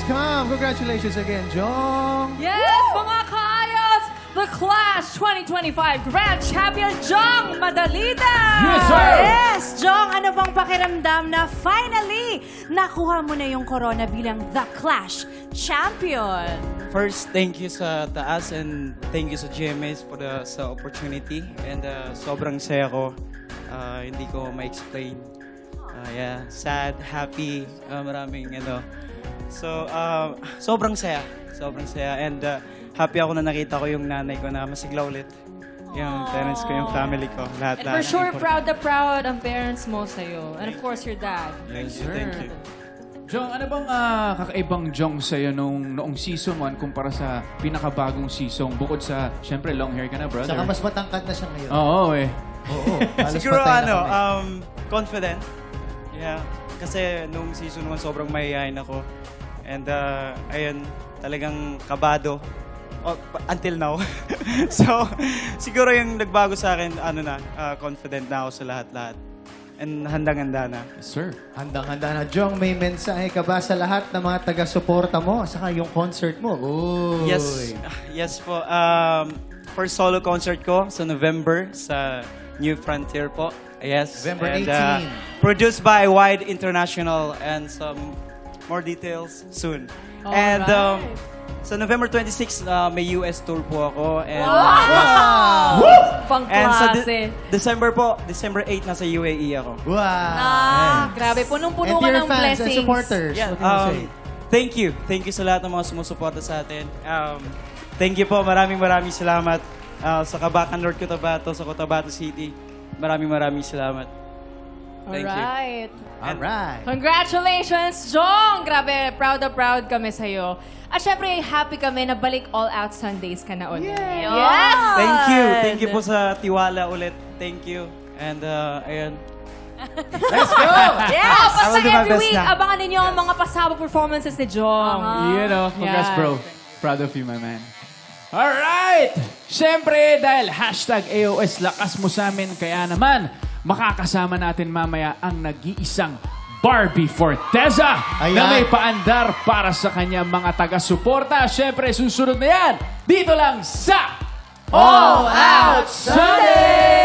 come. Congratulations again, Jong. Yes, mga kaayos! The Clash 2025 Grand Champion Jong Madalita! Yes, sir! Yes! Jong, ano bang pakiramdam na finally nakuha mo na yung corona bilang The Clash Champion? First, thank you sa taas and thank you sa GMAs for sa opportunity. And sobrang saya ko. Hindi ko ma-explain. Yeah, sad, happy, maraming ano. So, sobrang saya. Sobrang saya. And happy ako na nakita ko yung nanay ko na masigla ulit. Yung parents ko, yung family ko, lahat. And for sure, proud na proud ang parents mo sa'yo. And of course, your dad. Thank you, thank you. Jong, ano bang kakaibang Jong sa'yo noong season 1 kumpara sa pinakabagong season? Bukod sa, syempre, long hair ka na, brother. Saka mas matangkad na siya ngayon. Oo, eh. Oo. Halos Siguro patay na kami. confident. Yeah. Kasi nung season 1, sobrang mahihayin ako. And ayun, talagang kabado. Until now. So, siguro yung nagbago sa akin, confident na ako sa lahat-lahat. And handang-handa na. Yes, sir. Handang-handa na. Jong, may mensahe ka ba sa lahat ng mga taga-suporta mo? Saka yung concert mo. Uy. Yes po. First solo concert ko sa November sa New Frontier po. Yes. November And, 18. produced by Wide International and some more details soon. And sa November 26, may US tour po ako. And, and sa December po, December 8, nasa UAE ako. Wow. Grabe, punong-puno And ka to your ng fans and blessings. supporters, Yeah, what can you say? thank you. Thank you sa lahat ng mga sumusuporta sa atin. Thank you po. Maraming salamat sa Kabakan North Cotabato, sa Cotabato City. Maraming salamat. Thank you. Alright. Alright. Congratulations, Jong! Grabe, proud na proud kami sa'yo. At syempre, happy kami na balik All Out Sundays ka na ulit. Yes! Thank you. Thank you po sa tiwala ulit. Thank you. And, ayun. Let's go! Yes! I will Basta do my every best week, na. abangan ninyo ang mga pasabog performances ni Jong. Congrats, Yeah. bro. Proud of you, my man. Alright! Siyempre, dahil #AOS lakas mo sa amin, kaya naman, makakasama natin mamaya ang nag-iisang Barbie Forteza na may paandar para sa kanyang mga taga-suporta. Siyempre, susunod na yan dito lang sa All Out Sunday!